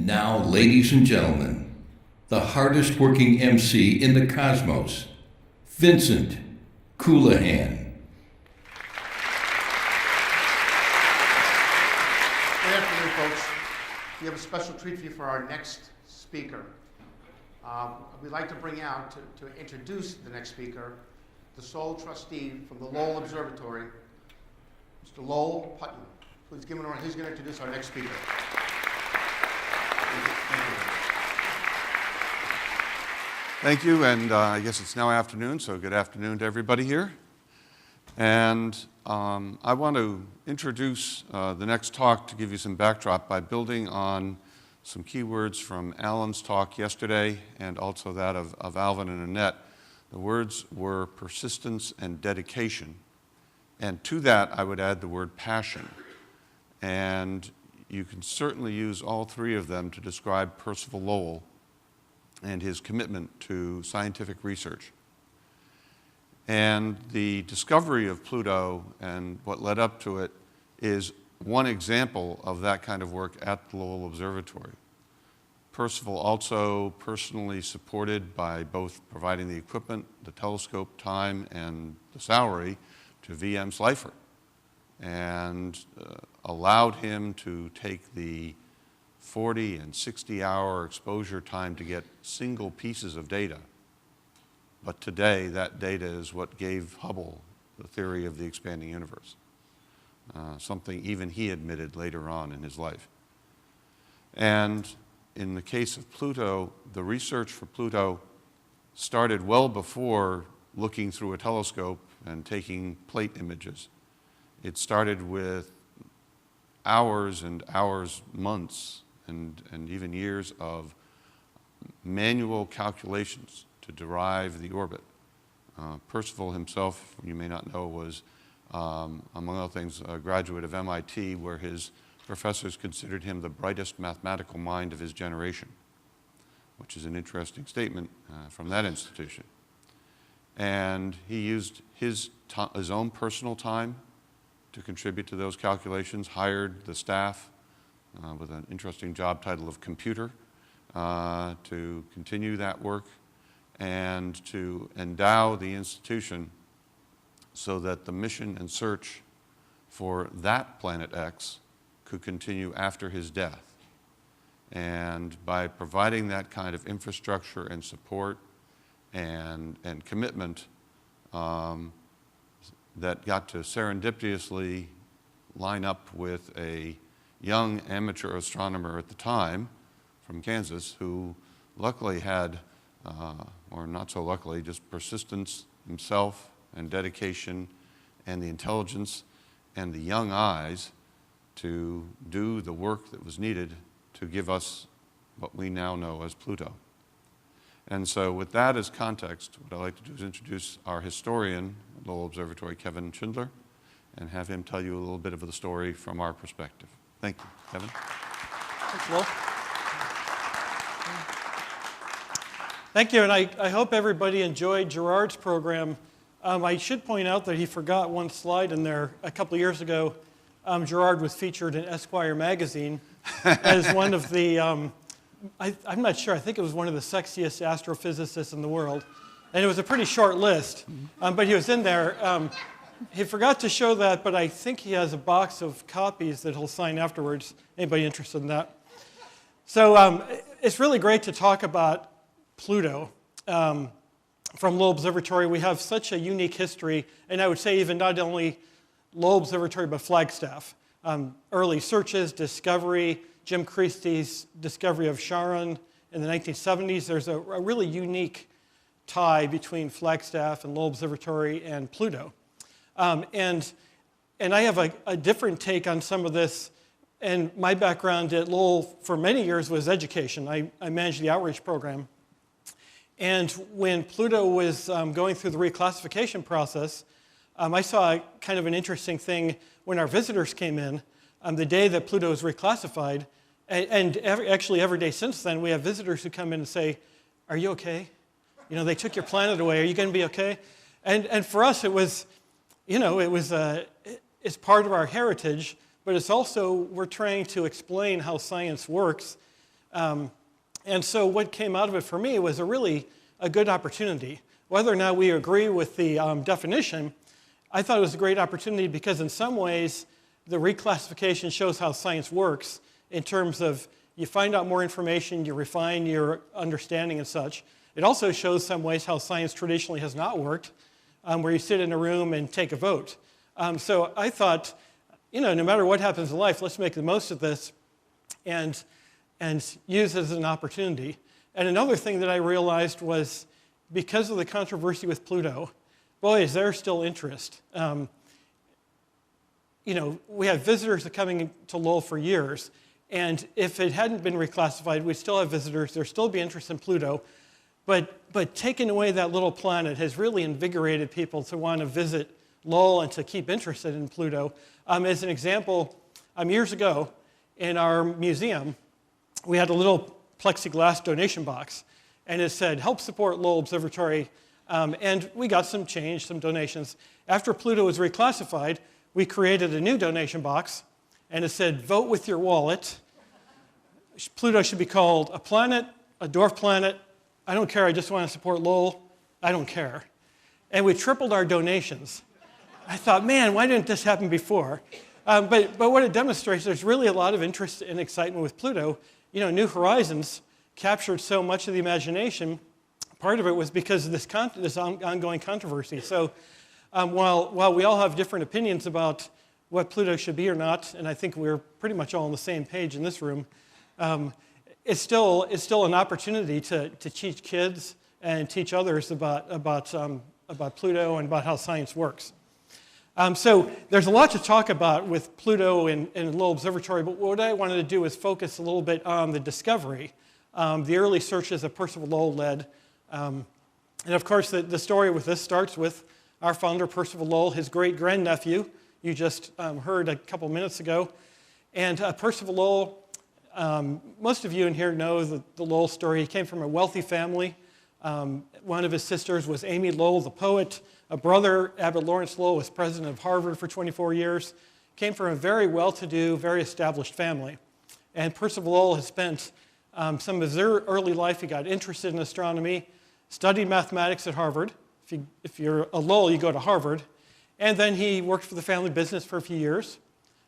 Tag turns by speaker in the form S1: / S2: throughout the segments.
S1: And now, ladies and gentlemen, the hardest working MC in the cosmos, Vincent Coulihan.
S2: Good afternoon, folks. We have a special treat for you for our next speaker. We'd like to bring out, to introduce the next speaker, the sole trustee from the Lowell Observatory, Mr. Lowell Putnam. Please give him a round. He's going to introduce our next speaker.
S3: Thank you, and I guess it's now afternoon, so good afternoon to everybody here. And I want to introduce the next talk to give you some backdrop by building on some keywords from Alan's talk yesterday and also that of Alvin and Annette. The words were persistence and dedication. And to that, I would add the word passion. And you can certainly use all three of them to describe Percival Lowell and his commitment to scientific research. And the discovery of Pluto and what led up to it is one example of that kind of work at the Lowell Observatory. Percival also personally supported by both providing the equipment, the telescope, time, and the salary to VM Slifer, and allowed him to take the 40 and 60-hour exposure time to get single pieces of data. But today, that data is what gave Hubble the theory of the expanding universe, something even he admitted later on in his life. And in the case of Pluto, the research for Pluto started well before looking through a telescope and taking plate images. It started with hours and hours, months, and even years of manual calculations to derive the orbit. Percival himself, you may not know, was, among other things, a graduate of MIT, where his professors considered him the brightest mathematical mind of his generation, which is an interesting statement from that institution. And he used his own personal time to contribute to those calculations, hired the staff with an interesting job title of computer to continue that work and to endow the institution so that the mission and search for that planet X could continue after his death. And by providing that kind of infrastructure and support and commitment that got to serendipitously line up with a young amateur astronomer at the time from Kansas who luckily had, or not so luckily, just persistence himself and dedication and the intelligence and the young eyes to do the work that was needed to give us what we now know as Pluto. And so with that as context, what I'd like to do is introduce our historian at Lowell Observatory, Kevin Schindler, and have him tell you a little bit of the story from our perspective. Thank you. Kevin?
S4: Thanks, Will. Thank you, and I hope everybody enjoyed Gerard's program. I should point out that he forgot one slide in there. A couple of years ago, Gerard was featured in Esquire magazine as one of the, I'm not sure, I think it was one of the sexiest astrophysicists in the world. And it was a pretty short list, but he was in there. He forgot to show that, but I think he has a box of copies that he'll sign afterwards. Anybody interested in that? So it's really great to talk about Pluto. From Lowell Observatory, we have such a unique history, and I would say even not only Lowell Observatory, but Flagstaff. Early searches, discovery, Jim Christie's discovery of Charon in the 1970s. There's a really unique tie between Flagstaff and Lowell Observatory and Pluto. And I have a different take on some of this. And my background at Lowell for many years was education. I managed the outreach program. And when Pluto was going through the reclassification process, I saw kind of an interesting thing when our visitors came in. The day that Pluto was reclassified, and actually every day since then, we have visitors who come in and say, "Are you okay? You know, they took your planet away. Are you going to be okay?" And for us, it was, you know, it's part of our heritage, but it's also, we're trying to explain how science works And so what came out of it for me was a good opportunity. Whether or not we agree with the definition, I thought it was a great opportunity because in some ways, the reclassification shows how science works in terms of you find out more information, you refine your understanding and such. It also shows some ways how science traditionally has not worked, where you sit in a room and take a vote. So I thought, no matter what happens in life, let's make the most of this and use it as an opportunity. And another thing that I realized was because of the controversy with Pluto, boy, is there still interest. We have visitors that are coming to Lowell for years, and if it hadn't been reclassified, we'd still have visitors. There'd still be interest in Pluto. But taking away that little planet has really invigorated people to want to visit Lowell and to keep interested in Pluto. As an example, years ago in our museum, we had a little plexiglass donation box, and it said, help support Lowell Observatory, and we got some change, some donations. After Pluto was reclassified, we created a new donation box, and it said, vote with your wallet. Pluto should be called a planet, a dwarf planet. I don't care, I just want to support Lowell. I don't care. And we tripled our donations. I thought, man, why didn't this happen before? But what it demonstrates, there's really a lot of interest and excitement with Pluto. New Horizons captured so much of the imagination. Part of it was because of this ongoing controversy. So while we all have different opinions about what Pluto should be or not, and I think we're pretty much all on the same page in this room, it's still an opportunity to teach kids and teach others about Pluto and about how science works. So there's a lot to talk about with Pluto and Lowell Observatory, but what I wanted to do is focus a little bit on the discovery, the early searches that Percival Lowell led. And of course, the story with this starts with our founder, Percival Lowell, his great-grandnephew, you just heard a couple minutes ago. And Percival Lowell, most of you in here know the Lowell story. He came from a wealthy family. One of his sisters was Amy Lowell, the poet. A brother, Abbott Lawrence Lowell, was president of Harvard for 24 years. Came from a very well-to-do, very established family. And Percival Lowell has spent some of his early life, he got interested in astronomy, studied mathematics at Harvard. If you're a Lowell, you go to Harvard. And then he worked for the family business for a few years,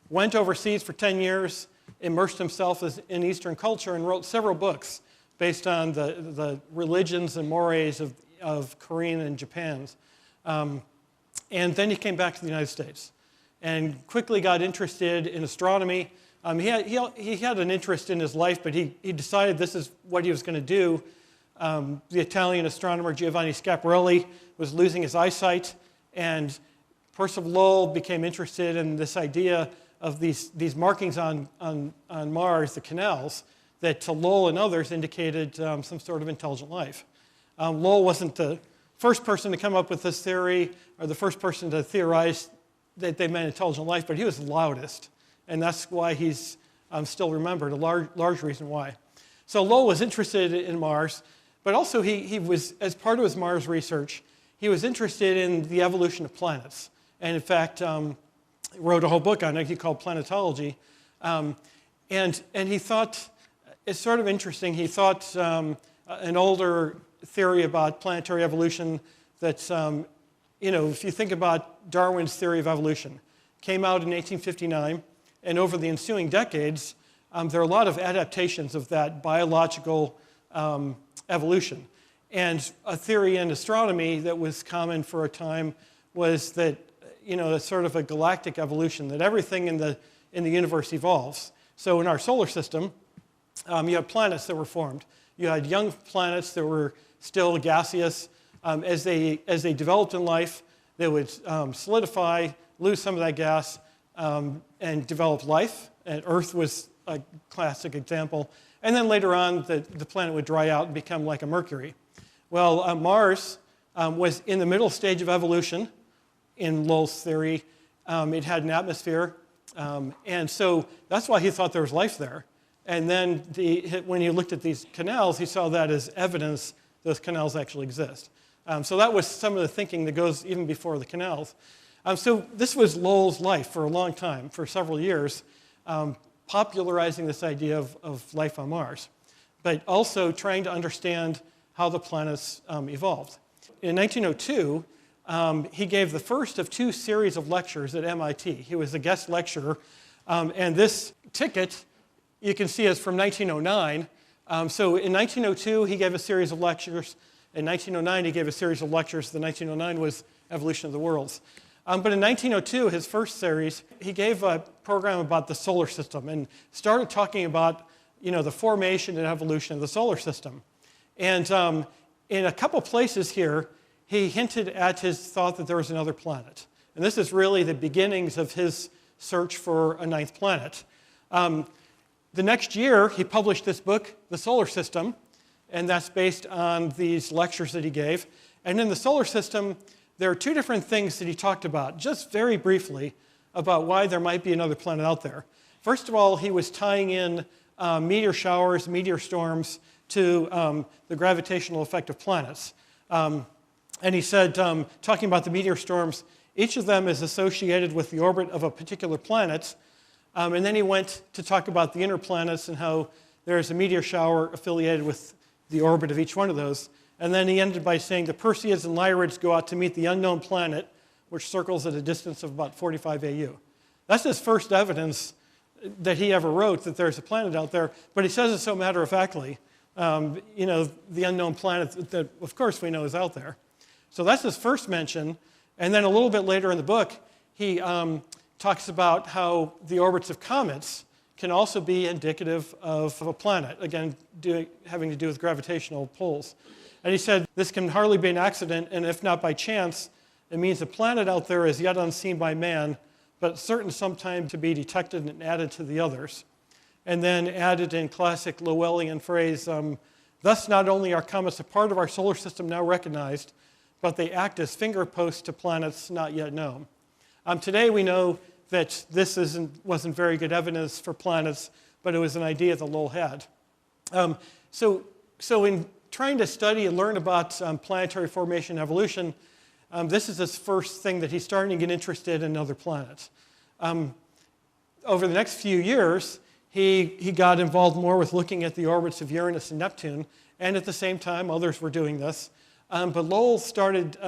S4: went overseas for 10 years, immersed himself in Eastern culture, and wrote several books based on the religions and mores of Korean and Japan's. And then he came back to the United States and quickly got interested in astronomy. He had an interest in his life, but he decided this is what he was going to do. The Italian astronomer Giovanni Schiaparelli was losing his eyesight, and Percival Lowell became interested in this idea of these markings on Mars, the canals, that to Lowell and others indicated some sort of intelligent life. Lowell wasn't the first person to come up with this theory or the first person to theorize that they meant intelligent life, but he was the loudest, and that's why he's still remembered, a large reason why. So Lowell was interested in Mars, but also he was, as part of his Mars research, he was interested in the evolution of planets. And in fact, wrote a whole book on it he called Planetology. And he thought, it's sort of interesting, he thought an older theory about planetary evolution that, if you think about Darwin's theory of evolution, came out in 1859, and over the ensuing decades, there are a lot of adaptations of that biological evolution. And a theory in astronomy that was common for a time was that, sort of a galactic evolution, that everything in the universe evolves. So in our solar system, you have planets that were formed. You had young planets that were still gaseous. As they developed in life, they would solidify, lose some of that gas, and develop life. And Earth was a classic example. And then later on, the planet would dry out and become like a Mercury. Well, Mars was in the middle stage of evolution in Lowell's theory. It had an atmosphere. And so that's why he thought there was life there. And then when he looked at these canals, he saw that as evidence those canals actually exist. So that was some of the thinking that goes even before the canals. So this was Lowell's life for a long time, for several years, popularizing this idea of life on Mars. but also trying to understand how the planets evolved. In 1902, he gave the first of 2 series of lectures at MIT. He was a guest lecturer, and this ticket you can see is from 1909. So in 1902, he gave a series of lectures. In 1909, he gave a series of lectures. The 1909 was Evolution of the Worlds. But in 1902, his first series, he gave a program about the solar system and started talking about, the formation and evolution of the solar system. And in a couple places here, he hinted at his thought that there was another planet. And this is really the beginnings of his search for a 9th planet. The next year, he published this book, The Solar System, and that's based on these lectures that he gave. And in the solar system, there are 2 different things that he talked about, just very briefly, about why there might be another planet out there. First of all, he was tying in meteor showers, meteor storms, to the gravitational effect of planets. And he said, talking about the meteor storms, each of them is associated with the orbit of a particular planet. And then he went to talk about the inner planets and how there's a meteor shower affiliated with the orbit of each one of those. And then he ended by saying the Perseids and Lyrids go out to meet the unknown planet, which circles at a distance of about 45 AU. That's his first evidence that he ever wrote that there's a planet out there, but he says it so matter-of-factly. The unknown planet that, of course, we know is out there. So that's his first mention. And then a little bit later in the book, he talks about how the orbits of comets can also be indicative of a planet, again, having to do with gravitational pulls. And he said, this can hardly be an accident, and if not by chance, it means a planet out there is yet unseen by man, but certain sometime to be detected and added to the others. And then added in classic Lowellian phrase, thus not only are comets a part of our solar system now recognized, but they act as finger posts to planets not yet known. Today we know that this wasn't very good evidence for planets, but it was an idea that Lowell had. So in trying to study and learn about planetary formation and evolution, this is his first thing that he's starting to get interested in other planets. Over the next few years, he got involved more with looking at the orbits of Uranus and Neptune, and at the same time, others were doing this. But Lowell started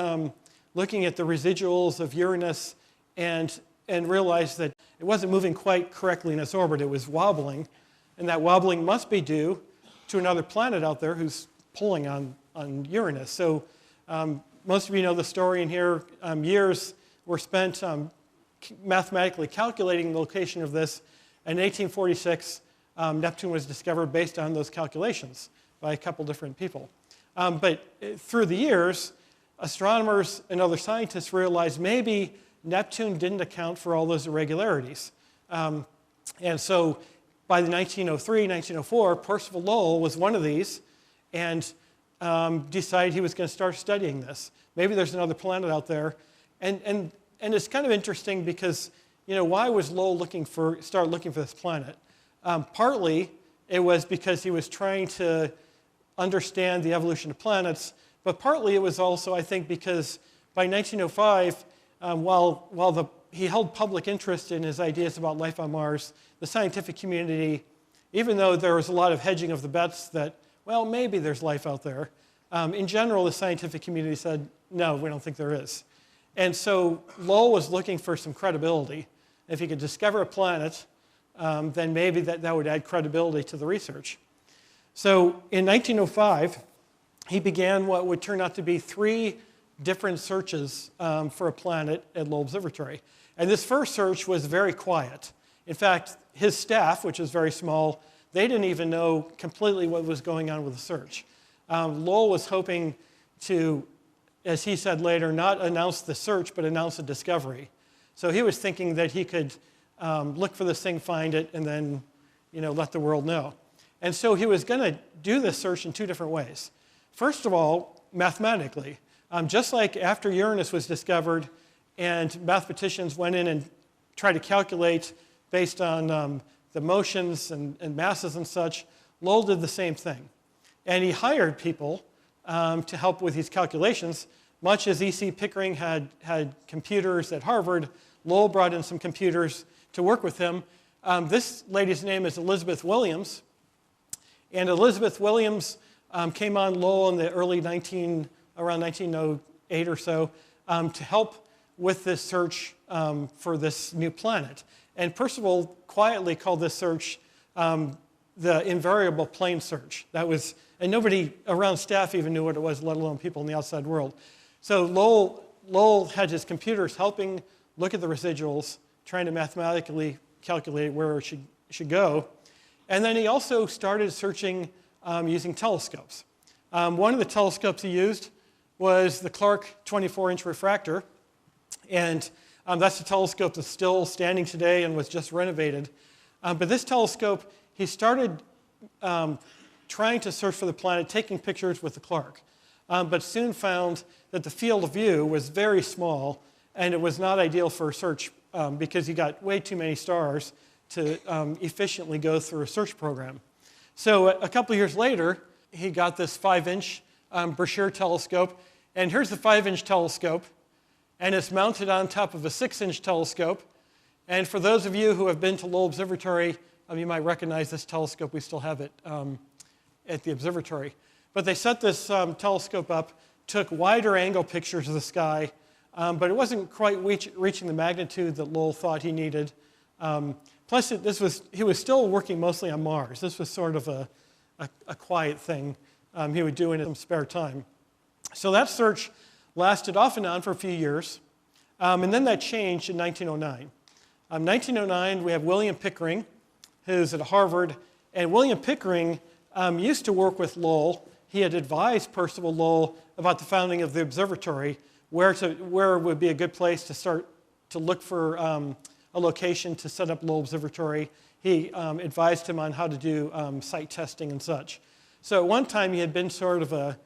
S4: looking at the residuals of Uranus and realized that it wasn't moving quite correctly in its orbit. It was wobbling, and that wobbling must be due to another planet out there who's pulling on Uranus. So most of you know the story in here. Years were spent mathematically calculating the location of this. In 1846, Neptune was discovered based on those calculations by a couple different people. But through the years, astronomers and other scientists realized maybe Neptune didn't account for all those irregularities. And so by the 1903, 1904, Percival Lowell was one of these and decided he was going to start studying this. Maybe there's another planet out there. And it's kind of interesting because, why was Lowell start looking for this planet? Partly, it was because he was trying to understand the evolution of planets, but partly it was also, I think, because by 1905, while he held public interest in his ideas about life on Mars, the scientific community, even though there was a lot of hedging of the bets that, well, maybe there's life out there, in general, the scientific community said, no, we don't think there is. And so Lowell was looking for some credibility. If he could discover a planet, then maybe that would add credibility to the research. So in 1905, he began what would turn out to be 3 different searches for a planet at Lowell Observatory. And this first search was very quiet. In fact, his staff, which is very small, they didn't even know completely what was going on with the search. Lowell was hoping to, as he said later, not announce the search, but announce a discovery. So he was thinking that he could look for this thing, find it, and then let the world know. And so he was going to do this search in 2 different ways. First of all, mathematically. Just like after Uranus was discovered and mathematicians went in and tried to calculate based on the motions and masses and such, Lowell did the same thing. And he hired people to help with these calculations. Much as E.C. Pickering had computers at Harvard, Lowell brought in some computers to work with him. This lady's name is Elizabeth Williams. And Elizabeth Williams came on Lowell in the around 1908 or so, to help with this search for this new planet. And Percival quietly called this search the invariable plane search. And nobody around staff even knew what it was, let alone people in the outside world. So Lowell had his computers helping look at the residuals, trying to mathematically calculate where it should go. And then he also started searching using telescopes. One of the telescopes he used was the Clark 24-inch refractor. And that's a telescope that's still standing today and was just renovated. But this telescope, he started trying to search for the planet, taking pictures with the Clark, but soon found that the field of view was very small, and it was not ideal for a search because he got way too many stars to efficiently go through a search program. So a couple of years later, he got this 5-inch Brashear telescope, and here's the 5-inch telescope, and it's mounted on top of a 6-inch telescope. And for those of you who have been to Lowell Observatory, you might recognize this telescope. We still have it at the observatory. But they set this telescope up, took wider angle pictures of the sky, but it wasn't quite reaching the magnitude that Lowell thought he needed. Plus, he was still working mostly on Mars. This was sort of a quiet thing he would do in some spare time. So that search lasted off and on for a few years, and then that changed in 1909. 1909, we have William Pickering, who's at Harvard, and William Pickering used to work with Lowell. He had advised Percival Lowell about the founding of the observatory, where would be a good place to start to look for a location to set up Lowell Observatory. He advised him on how to do site testing and such. So at one time, he had been sort of a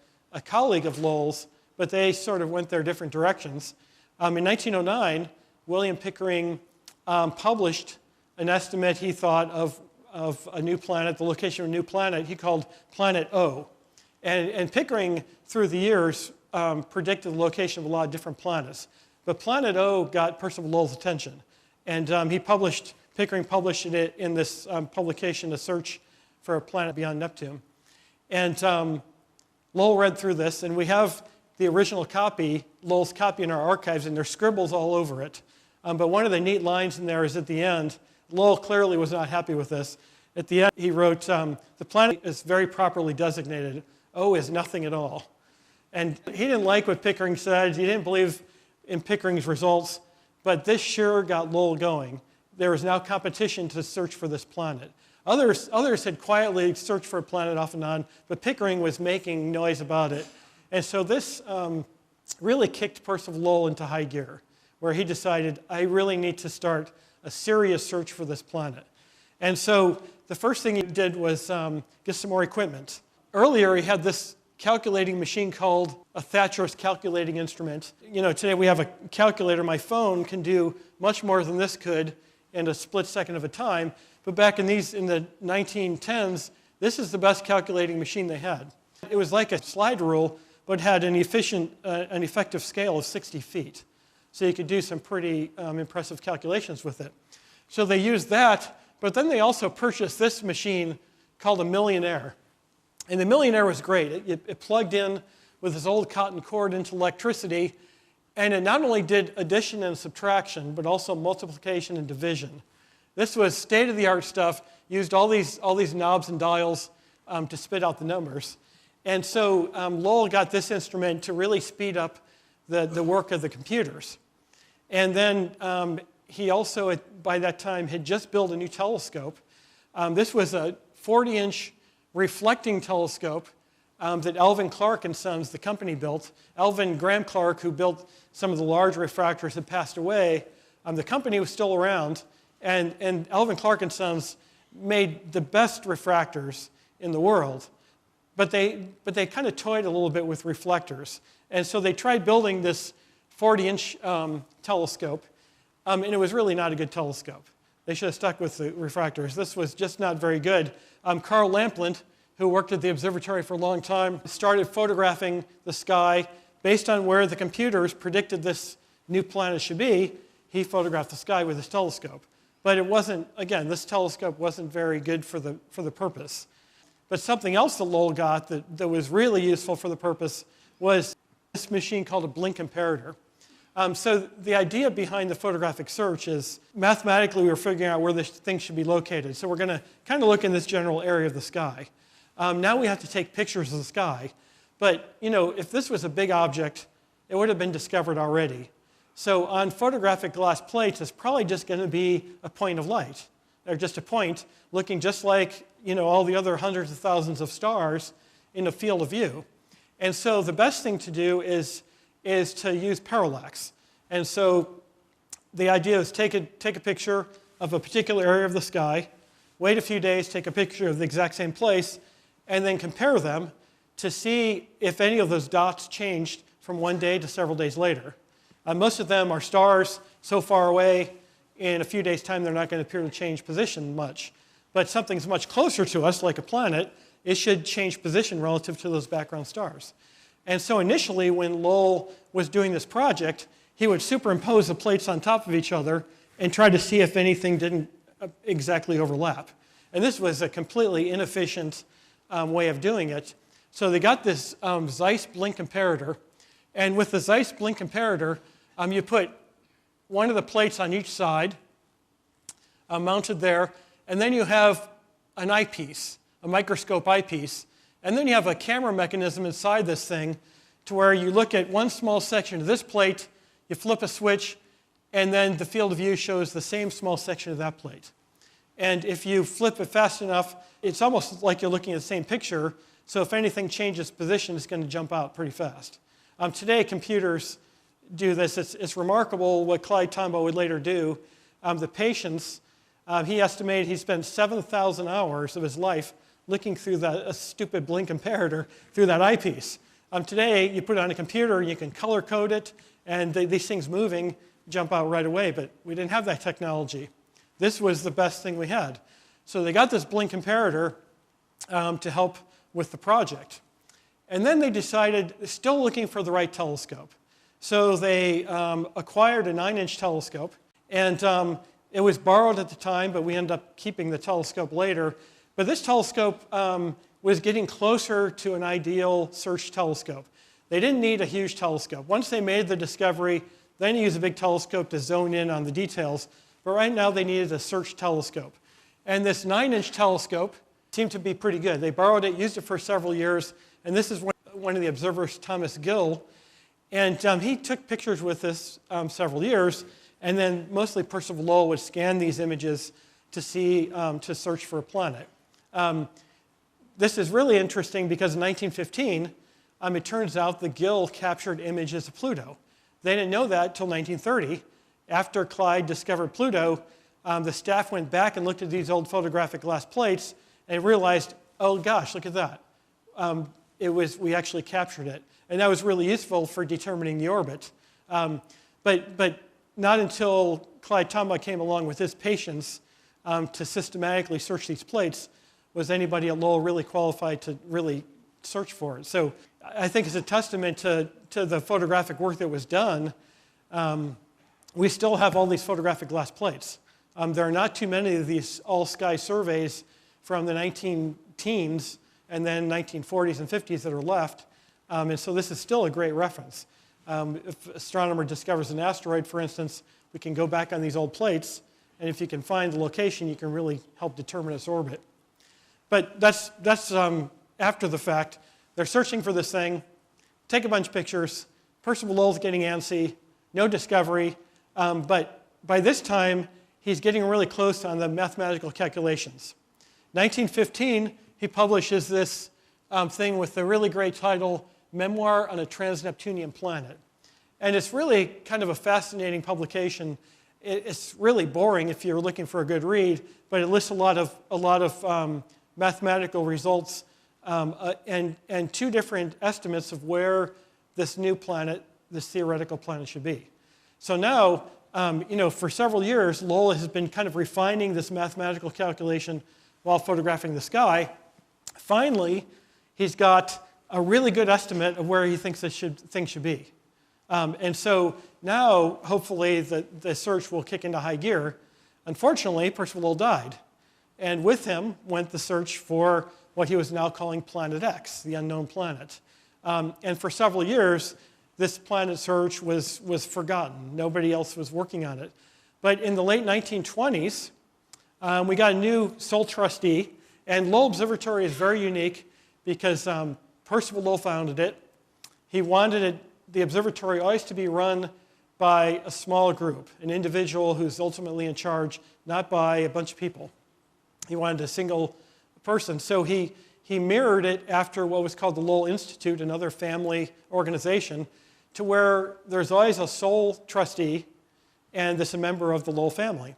S4: colleague of Lowell's, but they sort of went their different directions. In 1909, William Pickering published an estimate he thought of a new planet, the location of a new planet he called Planet O. And Pickering, through the years, predicted the location of a lot of different planets. But Planet O got Percival Lowell's attention. And Pickering published it in this publication, A Search for a Planet Beyond Neptune. And Lowell read through this, and we have the original copy, Lowell's copy, in our archives, and there's scribbles all over it. But one of the neat lines in there is at the end. Lowell clearly was not happy with this. At the end, he wrote, the planet is very properly designated. O is nothing at all. And he didn't like what Pickering said. He didn't believe in Pickering's results. But this sure got Lowell going. There is now competition to search for this planet. Others had quietly searched for a planet off and on, but Pickering was making noise about it. And so this really kicked Percival Lowell into high gear, where he decided, I really need to start a serious search for this planet. And so the first thing he did was get some more equipment. Earlier, he had this calculating machine called a Thatcher's calculating instrument. Today we have a calculator. My phone can do much more than this could in a split second of a time. But back in the 1910s, this is the best calculating machine they had. It was like a slide rule, but had an effective scale of 60 feet. So you could do some pretty impressive calculations with it. So they used that, but then they also purchased this machine called a Millionaire. And the Millionaire was great. It plugged in with this old cotton cord into electricity, and it not only did addition and subtraction, but also multiplication and division. This was state-of-the-art stuff, used all these knobs and dials to spit out the numbers. And so Lowell got this instrument to really speed up the work of the computers. And then he also, by that time, had just built a new telescope. This was a 40-inch reflecting telescope that Elvin Clark and Sons, the company, built. Elvin Graham Clark, who built some of the large refractors, had passed away. The company was still around, and Elvin Clark and Sons made the best refractors in the world. But they kind of toyed a little bit with reflectors. And so they tried building this 40-inch telescope, and it was really not a good telescope. They should have stuck with the refractors. This was just not very good. Carl Lamplin, who worked at the observatory for a long time, started photographing the sky based on where the computers predicted this new planet should be. He photographed the sky with his telescope. But it wasn't, again, this telescope wasn't very good for the purpose. But something else that Lowell got that was really useful for the purpose was this machine called a blink comparator. So the idea behind the photographic search is mathematically we were figuring out where this thing should be located. So we're going to kind of look in this general area of the sky. Now we have to take pictures of the sky. But if this was a big object, it would have been discovered already. So on photographic glass plates, it's probably just going to be a point of light. Or just a point looking just like all the other hundreds of thousands of stars in a field of view. And so the best thing to do is to use parallax. And so the idea is take a picture of a particular area of the sky, wait a few days, take a picture of the exact same place, and then compare them to see if any of those dots changed from one day to several days later. Most of them are stars so far away, in a few days' time they're not going to appear to change position much. But something's much closer to us, like a planet, it should change position relative to those background stars. And so initially, when Lowell was doing this project, he would superimpose the plates on top of each other and try to see if anything didn't exactly overlap. And this was a completely inefficient way of doing it. So they got this Zeiss blink comparator. And with the Zeiss blink comparator, you put one of the plates on each side, mounted there, and then you have an eyepiece, a microscope eyepiece. And then you have a camera mechanism inside this thing to where you look at one small section of this plate, you flip a switch, and then the field of view shows the same small section of that plate. And if you flip it fast enough, it's almost like you're looking at the same picture, so if anything changes position, it's going to jump out pretty fast. Today, computers do this. It's remarkable what Clyde Tombaugh would later do. The patience, he estimated he spent 7,000 hours of his life looking through a stupid blink comparator through that eyepiece. Today, you put it on a computer, and you can color code it, and these things moving jump out right away, but we didn't have that technology. This was the best thing we had. So they got this blink comparator to help with the project. And then they decided, still looking for the right telescope. So they acquired a 9-inch telescope, and it was borrowed at the time, but we ended up keeping the telescope later. But this telescope was getting closer to an ideal search telescope. They didn't need a huge telescope. Once they made the discovery, then you use a big telescope to zone in on the details. But right now they needed a search telescope. And this 9-inch telescope seemed to be pretty good. They borrowed it, used it for several years, and this is one of the observers, Thomas Gill. And he took pictures with this several years, and then mostly Percival Lowell would scan these images to see, to search for a planet. This is really interesting because in 1915, it turns out that Gill captured images of Pluto. They didn't know that until 1930. After Clyde discovered Pluto, the staff went back and looked at these old photographic glass plates and realized, oh gosh, look at that. We actually captured it. And that was really useful for determining the orbit. But not until Clyde Tombaugh came along with his patience to systematically search these plates was anybody at Lowell really qualified to really search for it. So I think it's a testament to the photographic work that was done. We still have all these photographic glass plates. There are not too many of these all-sky surveys from the 19-teens and then 1940s and 50s that are left. And so this is still a great reference. If an astronomer discovers an asteroid, for instance, we can go back on these old plates, and if you can find the location, you can really help determine its orbit. But that's after the fact. They're searching for this thing, take a bunch of pictures. Percival Lowell's getting antsy, no discovery. But by this time, he's getting really close on the mathematical calculations. 1915, he publishes this thing with the really great title, Memoir on a Trans-Neptunian Planet. And it's really kind of a fascinating publication. It's really boring if you're looking for a good read, but it lists a lot of mathematical results and two different estimates of where this new planet, this theoretical planet, should be. So now, for several years, Lowell has been kind of refining this mathematical calculation while photographing the sky. Finally, he's got a really good estimate of where he thinks this thing should be. And so now, hopefully, the search will kick into high gear. Unfortunately, Percival Lowell died. And with him went the search for what he was now calling Planet X, the unknown planet. And for several years, this planet search was forgotten. Nobody else was working on it. But in the late 1920s, we got a new sole trustee, and Lowell Observatory is very unique because Percival Lowell founded it. He wanted the observatory always to be run by a small group, an individual who's ultimately in charge, not by a bunch of people. He wanted a single person. So he mirrored it after what was called the Lowell Institute, another family organization, to where there's always a sole trustee and this a member of the Lowell family.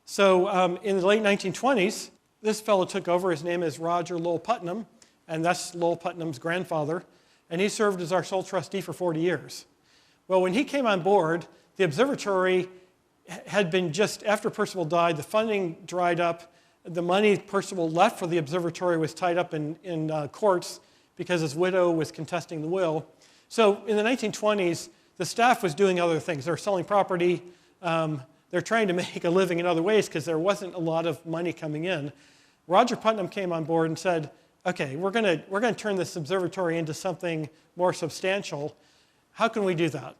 S4: So in the late 1920s, this fellow took over. His name is Roger Lowell Putnam, and that's Lowell Putnam's grandfather. And he served as our sole trustee for 40 years. Well, when he came on board, the observatory had been just, after Percival died, the funding dried up. The money Percival left for the observatory was tied up in courts because his widow was contesting the will. So in the 1920s, the staff was doing other things. They were selling property. They're trying to make a living in other ways because there wasn't a lot of money coming in. Roger Putnam came on board and said, okay, we're going to turn this observatory into something more substantial. How can we do that?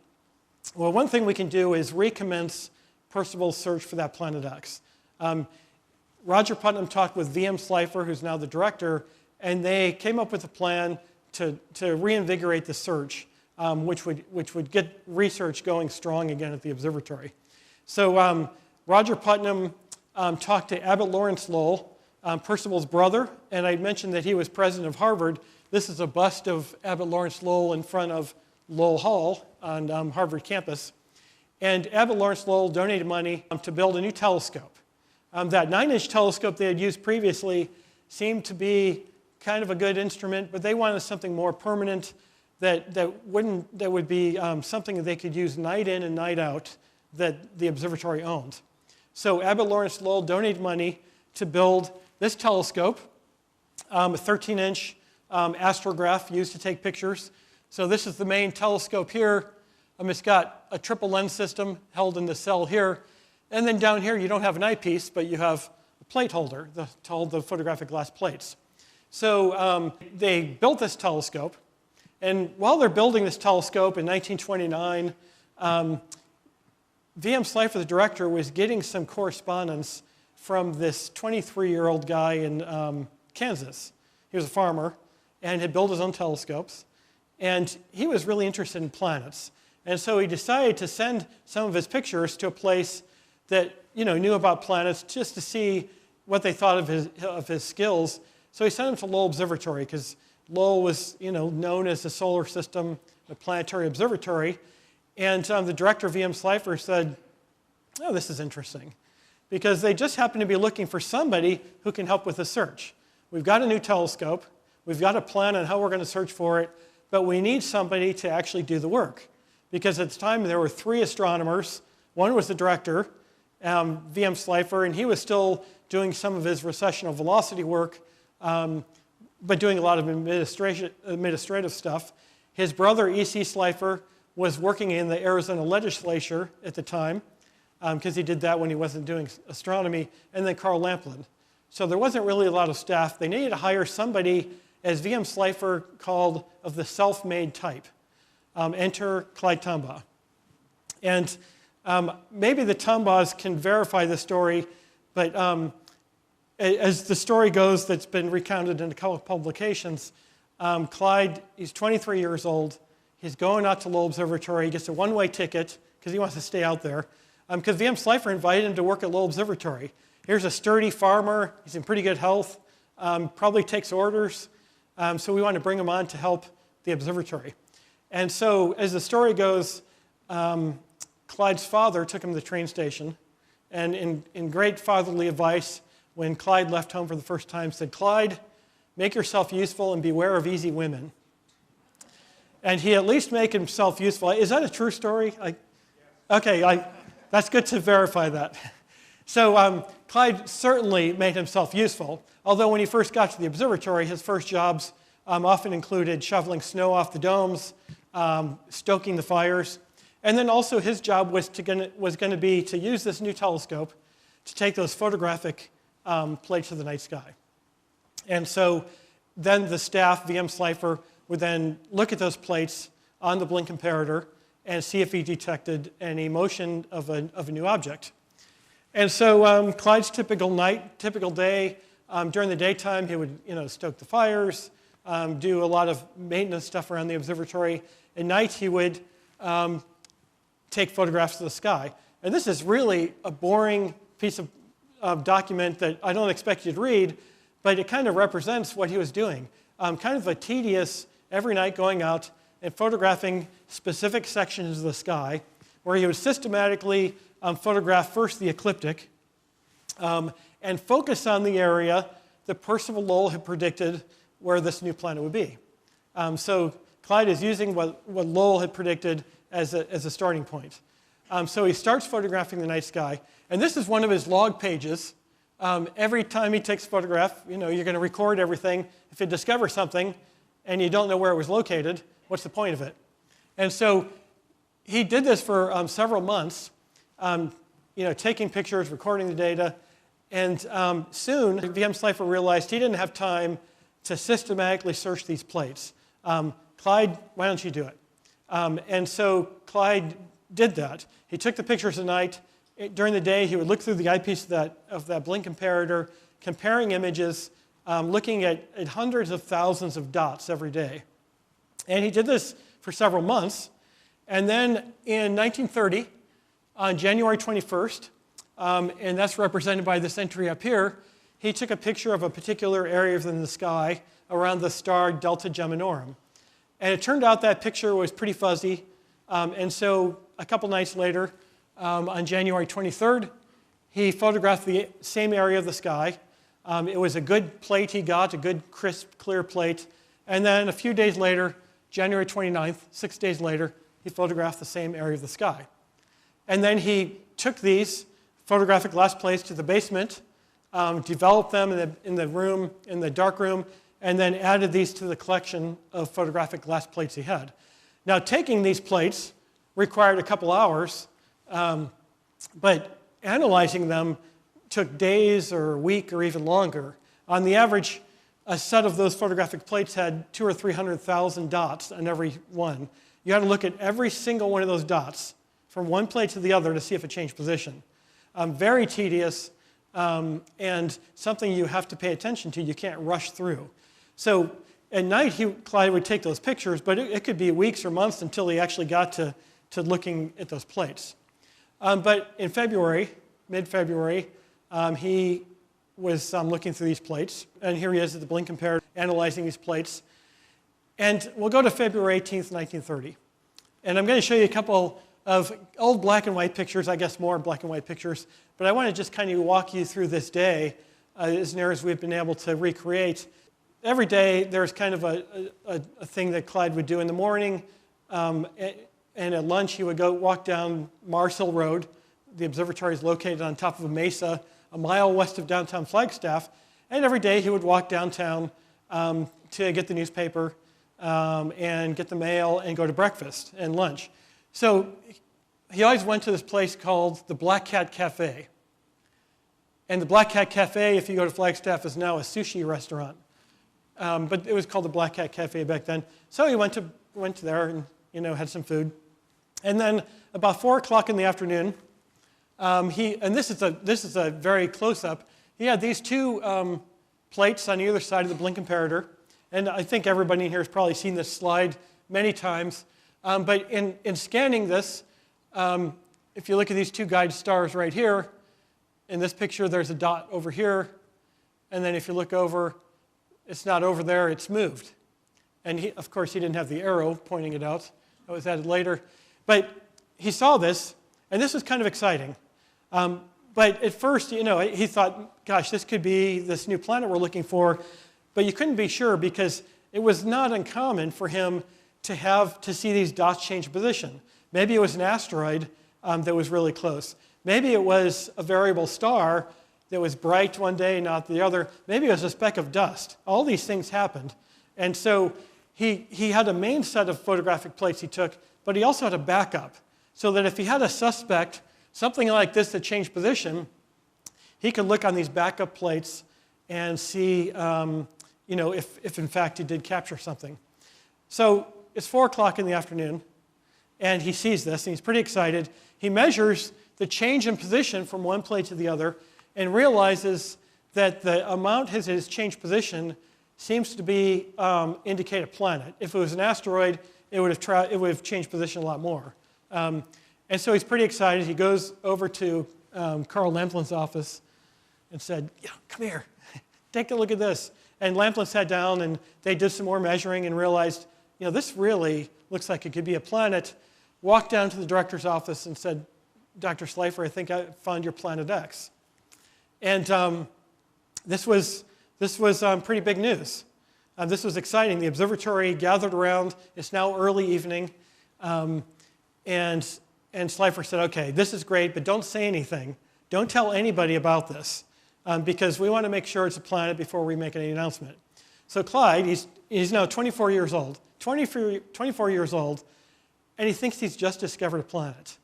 S4: Well, one thing we can do is recommence Percival's search for that Planet X. Roger Putnam talked with V.M. Slifer, who's now the director, and they came up with a plan to reinvigorate the search, which would get research going strong again at the observatory. So Roger Putnam talked to Abbott Lawrence Lowell, Percival's brother, and I mentioned that he was president of Harvard. This is a bust of Abbott Lawrence Lowell in front of Lowell Hall on Harvard campus. And Abbott Lawrence Lowell donated money to build a new telescope. That 9-inch telescope they had used previously seemed to be kind of a good instrument, but they wanted something more permanent that would be something that they could use night in and night out that the observatory owned. So Abbott Lawrence Lowell donated money to build this telescope, a 13-inch astrograph used to take pictures. So this is the main telescope here. It's got a triple lens system held in the cell here. And then down here, you don't have an eyepiece, but you have a plate holder to hold the photographic glass plates. So they built this telescope. And while they're building this telescope in 1929, V.M. Slifer, the director, was getting some correspondence from this 23-year-old guy in Kansas. He was a farmer and had built his own telescopes. And he was really interested in planets. And so he decided to send some of his pictures to a place that knew about planets just to see what they thought of his skills. So he sent them to Lowell Observatory because Lowell was known as the solar system, a planetary observatory. And the director, V.M. Slifer, said, oh, this is interesting, because they just happen to be looking for somebody who can help with the search. We've got a new telescope. We've got a plan on how we're going to search for it, but we need somebody to actually do the work. Because at the time, there were 3 astronomers. One was the director, V.M. Slifer, and he was still doing some of his recessional velocity work, but doing a lot of administrative stuff. His brother, E.C. Slifer, was working in the Arizona legislature at the time, because he did that when he wasn't doing astronomy, and then Carl Lamplin. So there wasn't really a lot of staff. They needed to hire somebody, as V.M. Slifer called, of the self-made type. Enter Clyde Tombaugh. And maybe the Tombaughs can verify the story, but as the story goes that's been recounted in a couple of publications, Clyde, he's 23 years old. He's going out to Lowell Observatory. He gets a one-way ticket because he wants to stay out there. Because V.M. Slifer invited him to work at Lowell Observatory. Here's a sturdy farmer. He's in pretty good health. Probably takes orders. So we want to bring him on to help the observatory. And so as the story goes, Clyde's father took him to the train station. And in great fatherly advice, when Clyde left home for the first time, said, Clyde, make yourself useful and beware of easy women. And he at least made himself useful. Is that a true story? Okay, that's good to verify that. So Clyde certainly made himself useful, although when he first got to the observatory, his first jobs often included shoveling snow off the domes, stoking the fires, and then also his job was going to be to use this new telescope to take those photographic plates of the night sky. And so then the staff, VM Slifer, would then look at those plates on the blink comparator and see if he detected any motion of a new object. And so Clyde's typical day, during the daytime, he would stoke the fires, do a lot of maintenance stuff around the observatory. At night, he would take photographs of the sky. And this is really a boring piece of document that I don't expect you to read, but it kind of represents what he was doing. Kind of a tedious, every night going out and photographing specific sections of the sky, where he would systematically photograph first the ecliptic and focus on the area that Percival Lowell had predicted where this new planet would be. So Clyde is using what Lowell had predicted as a starting point. So he starts photographing the night sky, and this is one of his log pages. Every time he takes a photograph, you're going to record everything. If you discover something and you don't know where it was located, what's the point of it? And so he did this for several months, taking pictures, recording the data, and soon VM Slifer realized he didn't have time to systematically search these plates. Clyde, why don't you do it? And so Clyde did that. He took the pictures at night. During the day, he would look through the eyepiece of that blink comparator, comparing images, looking at hundreds of thousands of dots every day. And he did this for several months. And then in 1930, on January 21st, and that's represented by this entry up here, he took a picture of a particular area in the sky around the star Delta Geminorum. And it turned out that picture was pretty fuzzy. And so a couple nights later, on January 23rd, he photographed the same area of the sky. It was a good plate he got, a good, crisp, clear plate. And then a few days later, January 29th, 6 days later, he photographed the same area of the sky. And then he took these photographic glass plates to the basement, developed them in the dark room, and then added these to the collection of photographic glass plates he had. Now, taking these plates required a couple hours, but analyzing them took days or a week or even longer. On the average, a set of those photographic plates had 200,000 or 300,000 dots on every one. You had to look at every single one of those dots from one plate to the other to see if it changed position. Very tedious and something you have to pay attention to. You can't rush through. So at night, Clyde would take those pictures, but it could be weeks or months until he actually got to looking at those plates. But in February, mid-February, he was looking through these plates. And here he is at the blink comparator analyzing these plates. And we'll go to February 18th, 1930. And I'm going to show you a couple of old black and white pictures, I guess more black and white pictures. But I want to just kind of walk you through this day as near as we've been able to recreate. Every day there's kind of a thing that Clyde would do in the morning. And at lunch he would go walk down Mars Hill Road. The observatory is located on top of a mesa a mile west of downtown Flagstaff. And every day he would walk downtown to get the newspaper and get the mail and go to breakfast and lunch. So he always went to this place called the Black Cat Cafe. And the Black Cat Cafe, if you go to Flagstaff, is now a sushi restaurant. But it was called the Black Cat Cafe back then. So he went there and had some food. And then about 4 o'clock in the afternoon, and this is a very close-up. He had these two plates on either side of the blink comparator. And I think everybody in here has probably seen this slide many times. But in scanning this, if you look at these two guide stars right here, in this picture there's a dot over here. And then if you look over, it's not over there, it's moved. And of course, he didn't have the arrow pointing it out. That was added later. But he saw this, and this was kind of exciting. But at first, he thought, gosh, this could be this new planet we're looking for. But you couldn't be sure because it was not uncommon for him to see these dots change position. Maybe it was an asteroid that was really close. Maybe it was a variable star that was bright one day, not the other. Maybe it was a speck of dust. All these things happened. And so he had a main set of photographic plates he took, but he also had a backup. So that if he had a suspect, something like this that changed position, he could look on these backup plates and see if in fact he did capture something. So it's 4 o'clock in the afternoon, and he sees this, and he's pretty excited. He measures the change in position from one plate to the other and realizes that the amount his changed position seems to be indicate a planet. If it was an asteroid, it would have changed position a lot more. And so he's pretty excited. He goes over to Carl Lamplin's office and said, come here, take a look at this. And Lamplin sat down, and they did some more measuring and realized, this really looks like it could be a planet. Walked down to the director's office and said, Dr. Schleifer, I think I found your planet X. And this was pretty big news. This was exciting. The observatory gathered around. It's now early evening. And Schleifer said, okay, this is great, but don't say anything. Don't tell anybody about this because we want to make sure it's a planet before we make any announcement. So Clyde, he's now 24 years old, 24 years old, and he thinks he's just discovered a planet.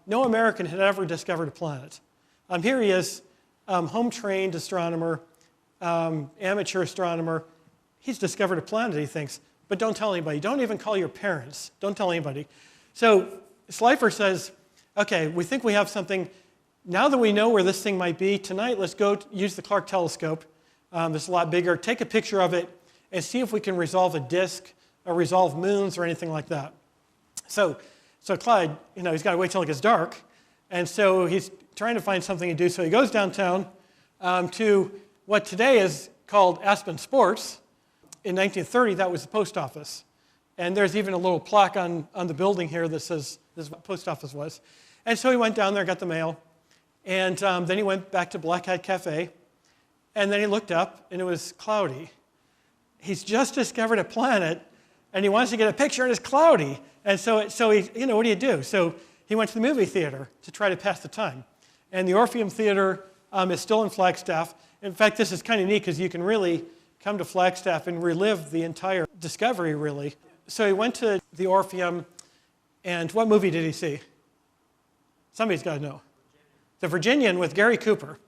S4: No American had ever discovered a planet. Here he is, home-trained astronomer, amateur astronomer. He's discovered a planet, he thinks, but don't tell anybody. Don't even call your parents. Don't tell anybody. So Schleifer says, okay, we think we have something. Now that we know where this thing might be, tonight let's go use the Clark telescope. It's a lot bigger. Take a picture of it and see if we can resolve a disk or resolve moons or anything like that. So Clyde, he's got to wait till it gets dark. And so he's trying to find something to do. So he goes downtown to what today is called Aspen Sports. In 1930, that was the post office. And there's even a little plaque on the building here that says this is what the post office was. And so he went down there, got the mail. And then he went back to Black Hat Cafe. And then he looked up, and it was cloudy. He's just discovered a planet, and he wants to get a picture, and it's cloudy. And so he, what do you do? So he went to the movie theater to try to pass the time. And the Orpheum Theater is still in Flagstaff. In fact, this is kind of neat because you can really come to Flagstaff and relive the entire discovery, really. So he went to the Orpheum, and what movie did he see? Somebody's got to know. The Virginian with Gary Cooper.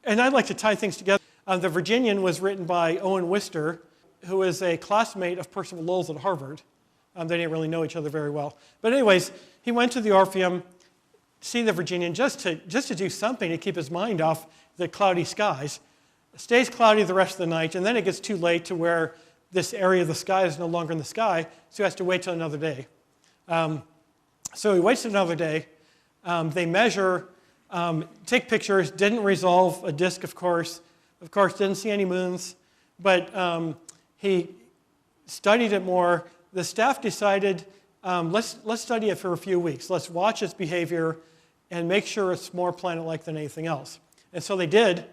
S4: And I'd like to tie things together. The Virginian was written by Owen Wister, who was a classmate of Percival Lowell's at Harvard. They didn't really know each other very well. But anyways, he went to the Orpheum to see the Virginian just to do something to keep his mind off the cloudy skies. It stays cloudy the rest of the night, and then it gets too late to where this area of the sky is no longer in the sky, so he has to wait till another day. So he waits another day. They measure, take pictures, didn't resolve a disk, of course, didn't see any moons, but he studied it more. The staff decided, let's study it for a few weeks. Let's watch its behavior and make sure it's more planet-like than anything else. And so they did.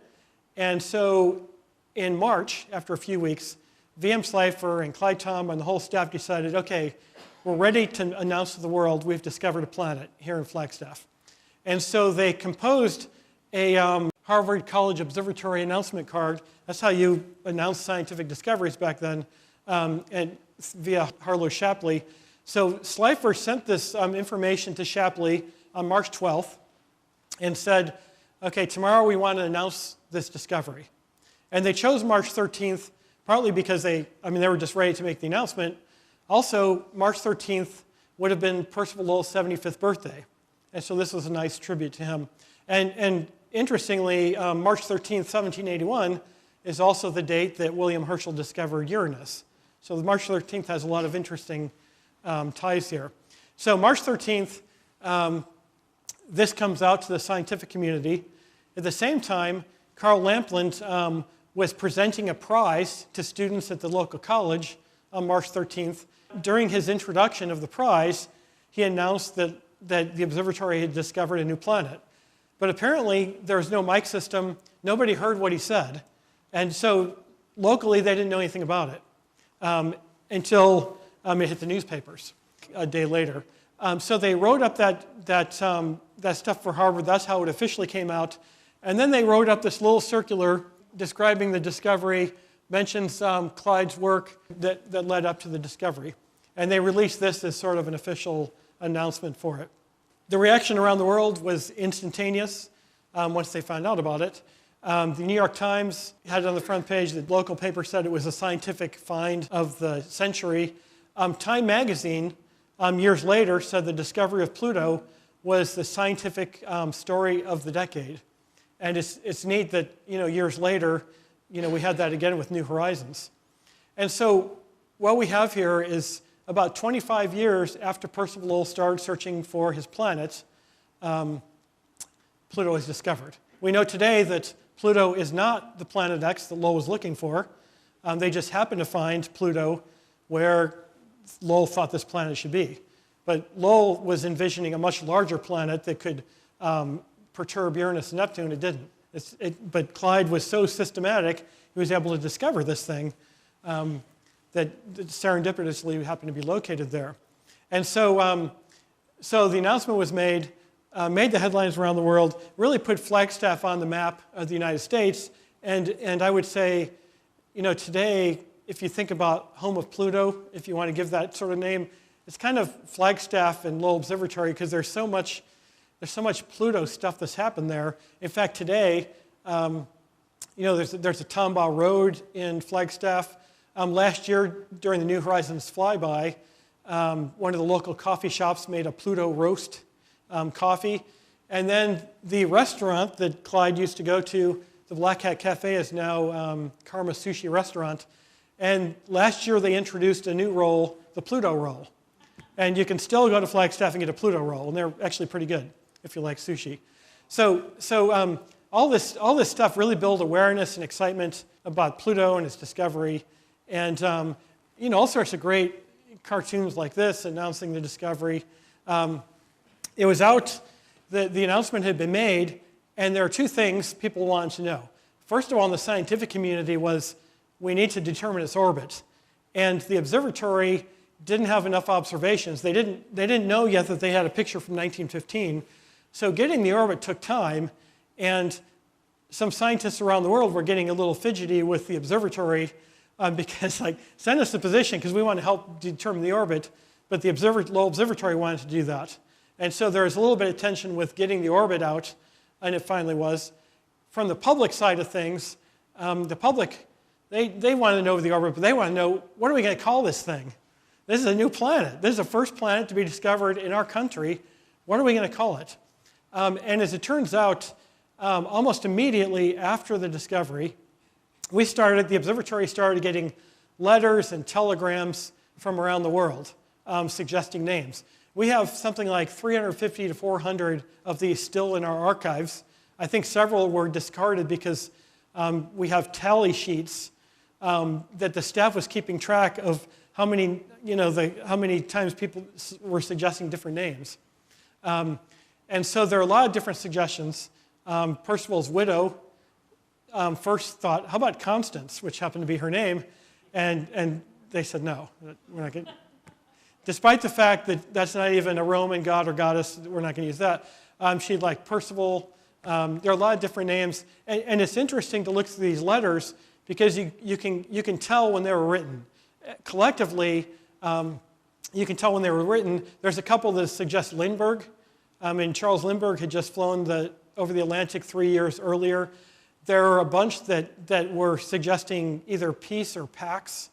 S4: And so in March, after a few weeks, V.M. Schleifer and Clyde Tombaugh and the whole staff decided, okay, we're ready to announce to the world we've discovered a planet here in Flagstaff. And so they composed a Harvard College Observatory announcement card. That's how you announced scientific discoveries back then, and via Harlow Shapley. So Schleifer sent this information to Shapley on March 12th and said, okay, tomorrow we want to announce this discovery. And they chose March 13th, partly because they were just ready to make the announcement. Also, March 13th would have been Percival Lowell's 75th birthday. And so this was a nice tribute to him. And interestingly, March 13th, 1781 is also the date that William Herschel discovered Uranus. So March 13th has a lot of interesting ties here. So March 13th, this comes out to the scientific community. At the same time, Carl Lamplin was presenting a prize to students at the local college on March 13th. During his introduction of the prize, he announced that the observatory had discovered a new planet. But apparently, there was no mic system. Nobody heard what he said. And so locally, they didn't know anything about it until it hit the newspapers a day later. So they wrote up that stuff for Harvard. That's how it officially came out. And then they wrote up this little circular describing the discovery, mentions Clyde's work that led up to the discovery. And they released this as sort of an official announcement for it. The reaction around the world was instantaneous once they found out about it. The New York Times had it on the front page. The local paper said it was a scientific find of the century. Time magazine, years later, said the discovery of Pluto was the scientific story of the decade. And it's neat that, years later, we had that again with New Horizons. And so what we have here is about 25 years after Percival Lowell started searching for his planet, Pluto is discovered. We know today that Pluto is not the planet X that Lowell was looking for. They just happened to find Pluto where Lowell thought this planet should be. But Lowell was envisioning a much larger planet that could perturb Uranus and Neptune. It didn't. But Clyde was so systematic, he was able to discover this thing that serendipitously happened to be located there. And so, so the announcement was made the headlines around the world, really put Flagstaff on the map of the United States. And I would say, today, if you think about home of Pluto, if you want to give that sort of name, it's kind of Flagstaff and Lowell Observatory because there's so much Pluto stuff that's happened there. In fact, today, there's a Tombaugh Road in Flagstaff. Last year, during the New Horizons flyby, one of the local coffee shops made a Pluto roast coffee. And then the restaurant that Clyde used to go to, the Black Hat Cafe, is now Karma Sushi Restaurant. And last year, they introduced a new roll, the Pluto roll. And you can still go to Flagstaff and get a Pluto roll, and they're actually pretty good if you like sushi. So all this stuff really built awareness and excitement about Pluto and its discovery, and all sorts of great cartoons like this announcing the discovery. It was out, the announcement had been made, and there are two things people wanted to know. First of all, in the scientific community was we need to determine its orbit, and the observatory didn't have enough observations. They didn't know yet that they had a picture from 1915. So getting the orbit took time, and some scientists around the world were getting a little fidgety with the observatory because, send us the position because we want to help determine the orbit, but the Lowell Observatory wanted to do that. And so there was a little bit of tension with getting the orbit out, and it finally was. From the public side of things, the public, they want to know the orbit, but they want to know, what are we going to call this thing? This is a new planet. This is the first planet to be discovered in our country. What are we going to call it? And as it turns out, almost immediately after the discovery, the observatory started getting letters and telegrams from around the world suggesting names. We have something like 350 to 400 of these still in our archives. I think several were discarded because we have tally sheets that the staff was keeping track of how many times people were suggesting different names. And so there are a lot of different suggestions. Percival's widow first thought, how about Constance, which happened to be her name? And they said, no, we're not going to. Despite the fact that that's not even a Roman god or goddess, we're not going to use that. She'd like Percival. There are a lot of different names. And it's interesting to look through these letters because you can tell when they were written. Collectively, you can tell when they were written. There's a couple that suggest Lindbergh. And Charles Lindbergh had just flown over the Atlantic 3 years earlier. There are a bunch that were suggesting either peace or pax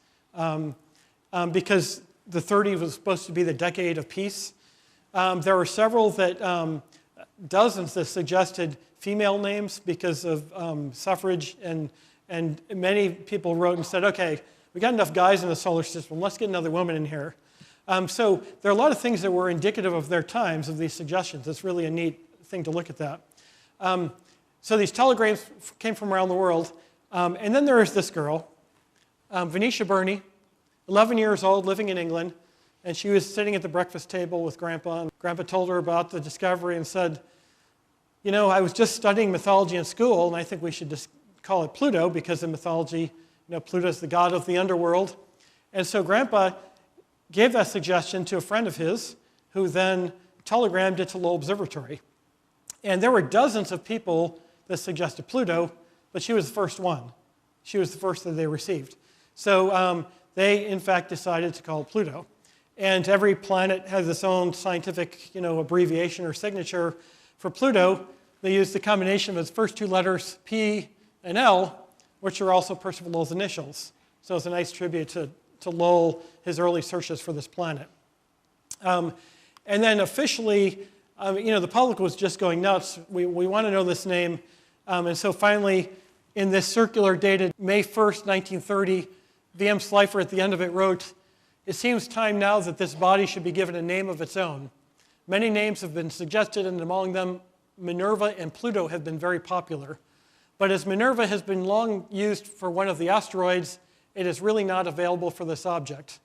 S4: because the 30s was supposed to be the decade of peace. There were several dozens that suggested female names because of suffrage, and many people wrote and said, okay, we got enough guys in the solar system, let's get another woman in here. So there are a lot of things that were indicative of their times, of these suggestions. It's really a neat thing to look at that. So these telegrams came from around the world. And then there is this girl, Venetia Burney, 11 years old, living in England. And she was sitting at the breakfast table with Grandpa. And Grandpa told her about the discovery and said, I was just studying mythology in school, and I think we should just call it Pluto because in mythology, Pluto is the god of the underworld. And so Grandpa gave that suggestion to a friend of his who then telegrammed it to Lowell Observatory. And there were dozens of people that suggested Pluto, but she was the first one. She was the first that they received. So they, in fact, decided to call it Pluto. And every planet has its own scientific abbreviation or signature. For Pluto, they used the combination of its first two letters, P and L, which are also Percival Lowell's initials. So it's a nice tribute to Lowell, his early searches for this planet. And then officially, the public was just going nuts. We want to know this name. And so finally, in this circular dated May 1st, 1930, V.M. Slifer at the end of it wrote, "It seems time now that this body should be given a name of its own. Many names have been suggested, and among them, Minerva and Pluto have been very popular. But as Minerva has been long used for one of the asteroids, it is really not available for this object.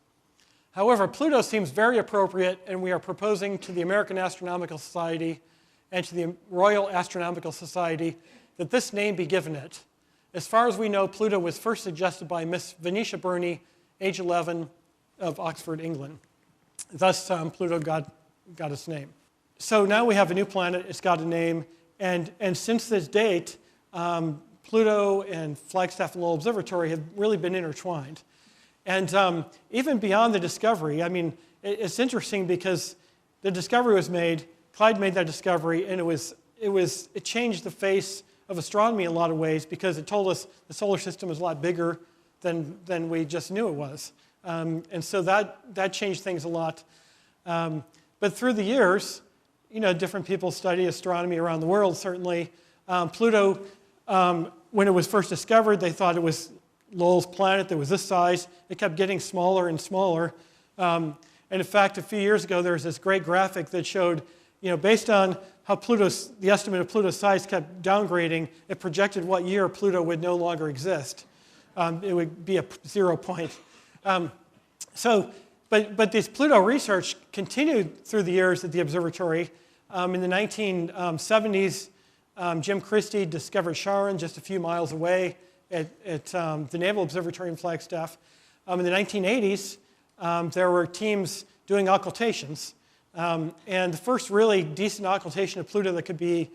S4: However, Pluto seems very appropriate, and we are proposing to the American Astronomical Society and to the Royal Astronomical Society that this name be given it. As far as we know, Pluto was first suggested by Miss Venetia Burney, age 11, of Oxford, England. Thus, Pluto got its name. So now we have a new planet, it's got a name, and since this date, Pluto and Flagstaff and Lowell Observatory have really been intertwined. And even beyond the discovery, I mean, it's interesting because the discovery was made, Clyde made that discovery, and it changed the face of astronomy in a lot of ways because it told us the solar system is a lot bigger than we just knew it was. And so that changed things a lot. But through the years, different people study astronomy around the world, certainly. Pluto, when it was first discovered, they thought it was Lowell's planet that was this size. It kept getting smaller and smaller. And in fact, a few years ago, there was this great graphic that showed, based on how the estimate of Pluto's size kept downgrading, it projected what year Pluto would no longer exist. It would be a 0 point. But this Pluto research continued through the years at the observatory. In the 1970s, Jim Christie discovered Charon just a few miles away at the Naval Observatory in Flagstaff. In the 1980s, there were teams doing occultations. And the first really decent occultation of Pluto that could be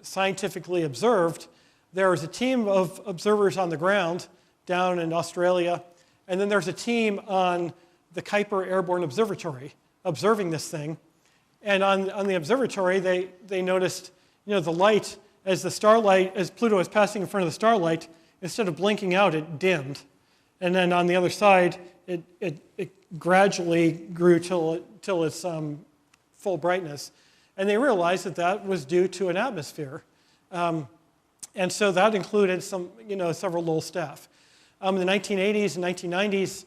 S4: scientifically observed, there was a team of observers on the ground down in Australia, and then there's a team on the Kuiper Airborne Observatory observing this thing. And on the observatory, they noticed, the light, as Pluto was passing in front of the starlight, instead of blinking out, it dimmed. And then on the other side, it gradually grew till its full brightness. And they realized that was due to an atmosphere. And so that included several Lowell staff. In the 1980s and 1990s,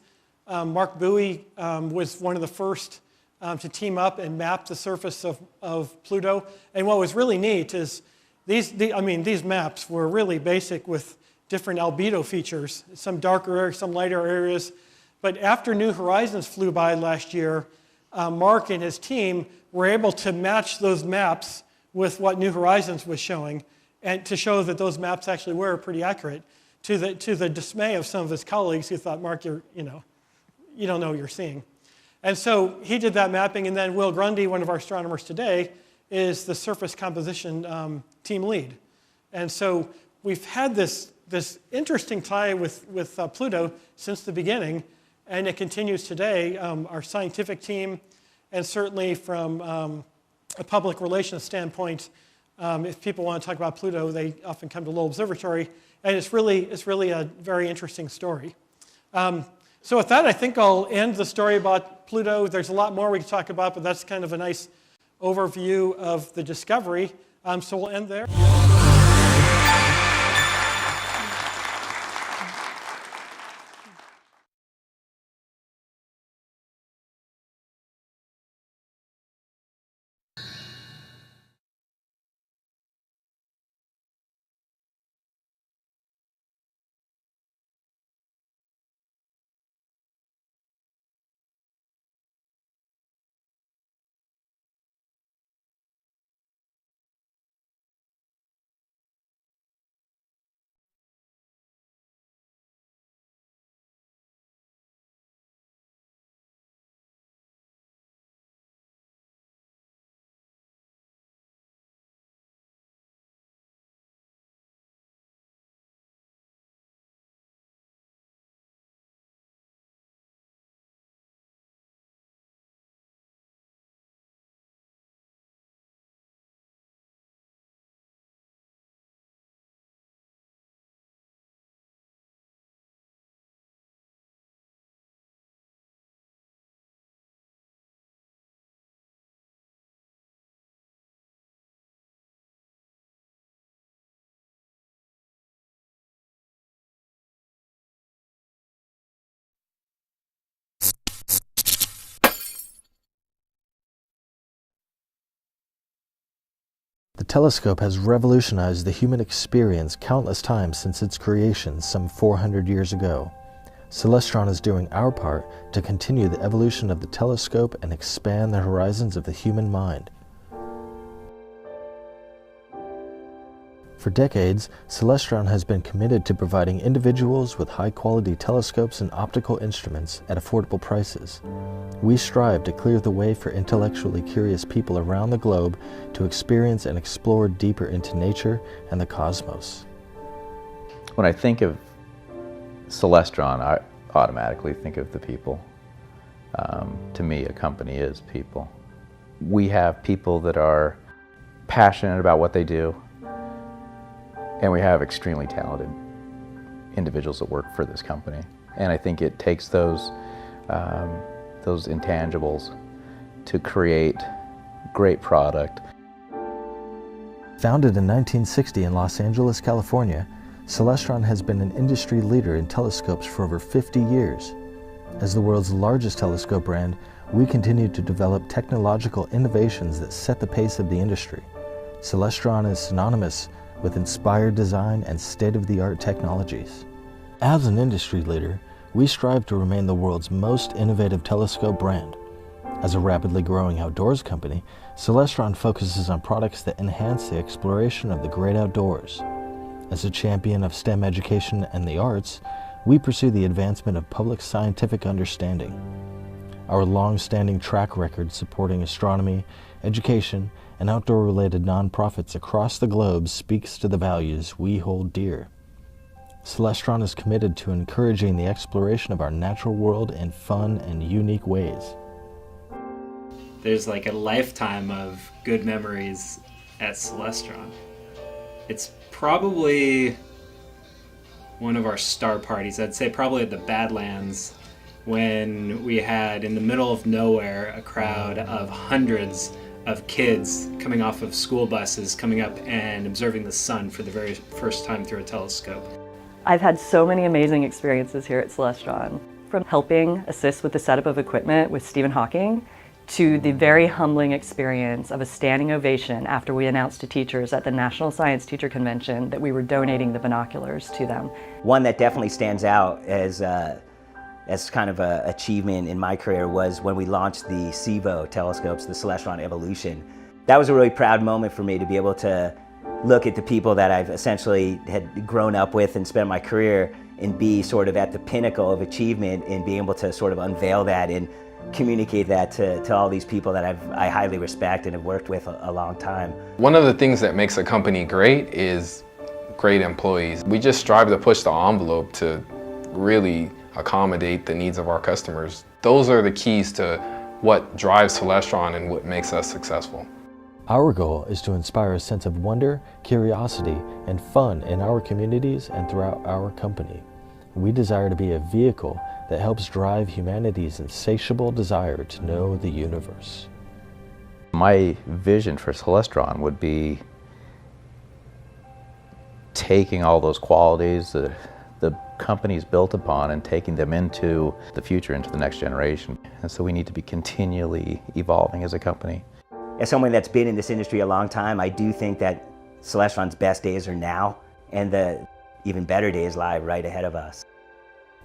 S4: Mark Bowie was one of the first to team up and map the surface of Pluto. And what was really neat is these maps were really basic with different albedo features, some darker areas, some lighter areas. But after New Horizons flew by last year, Mark and his team were able to match those maps with what New Horizons was showing, and to show that those maps actually were pretty accurate, to the dismay of some of his colleagues who thought, Mark, you don't know what you're seeing. And so he did that mapping, and then Will Grundy, one of our astronomers today, is the surface composition team lead. And so we've had this interesting tie with Pluto since the beginning, and it continues today. Our scientific team, and certainly from a public relations standpoint, if people want to talk about Pluto, they often come to Lowell Observatory, and it's really a very interesting story. So with that, I think I'll end the story about Pluto. There's a lot more we could talk about, but that's kind of a nice overview of the discovery. So we'll end there.
S5: telescope has revolutionized the human experience countless times since its creation some 400 years ago. Celestron is doing our part to continue the evolution of the telescope and expand the horizons of the human mind. For decades, Celestron has been committed to providing individuals with high-quality telescopes and optical instruments at affordable prices. We strive to clear the way for intellectually curious people around the globe to experience and explore deeper into nature and the cosmos.
S6: When I think of Celestron, I automatically think of the people. To me, a company is people. We have people that are passionate about what they do, and we have extremely talented individuals that work for this company. And I think it takes those intangibles to create great product.
S5: Founded in 1960 in Los Angeles, California, Celestron has been an industry leader in telescopes for over 50 years. As the world's largest telescope brand, we continue to develop technological innovations that set the pace of the industry. Celestron is synonymous with inspired design and state-of-the-art technologies. As an industry leader, we strive to remain the world's most innovative telescope brand. As a rapidly growing outdoors company, Celestron focuses on products that enhance the exploration of the great outdoors. As a champion of STEM education and the arts, we pursue the advancement of public scientific understanding. Our long-standing track record supporting astronomy, education, and outdoor-related nonprofits across the globe speaks to the values we hold dear. Celestron is committed to encouraging the exploration of our natural world in fun and unique ways.
S7: There's like a lifetime of good memories at Celestron. It's probably one of our star parties. I'd say probably at the Badlands, when we had in the middle of nowhere a crowd of hundreds of kids coming off of school buses, coming up and observing the sun for the very first time through a telescope.
S8: I've had so many amazing experiences here at Celestron, from helping assist with the setup of equipment with Stephen Hawking to the very humbling experience of a standing ovation after we announced to teachers at the National Science Teacher Convention that we were donating the binoculars to them.
S9: One that definitely stands out as kind of an achievement in my career was when we launched the CEVO telescopes, the Celestron Evolution. That was a really proud moment for me to be able to look at the people that I've essentially had grown up with and spent my career and be sort of at the pinnacle of achievement and being able to sort of unveil that and communicate that to all these people that I highly respect and have worked with a long time.
S10: One of the things that makes a company great is great employees. We just strive to push the envelope to really accommodate the needs of our customers. Those are the keys to what drives Celestron and what makes us successful.
S5: Our goal is to inspire a sense of wonder, curiosity, and fun in our communities and throughout our company. We desire to be a vehicle that helps drive humanity's insatiable desire to know the universe.
S6: My vision for Celestron would be taking all those qualities that the company's built upon and taking them into the future, into the next generation. And so we need to be continually evolving as a company.
S9: As someone that's been in this industry a long time, I do think that Celestron's best days are now, and the even better days lie right ahead of us.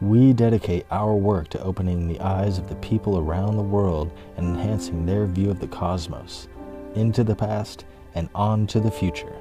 S5: We dedicate our work to opening the eyes of the people around the world and enhancing their view of the cosmos, into the past and on to the future.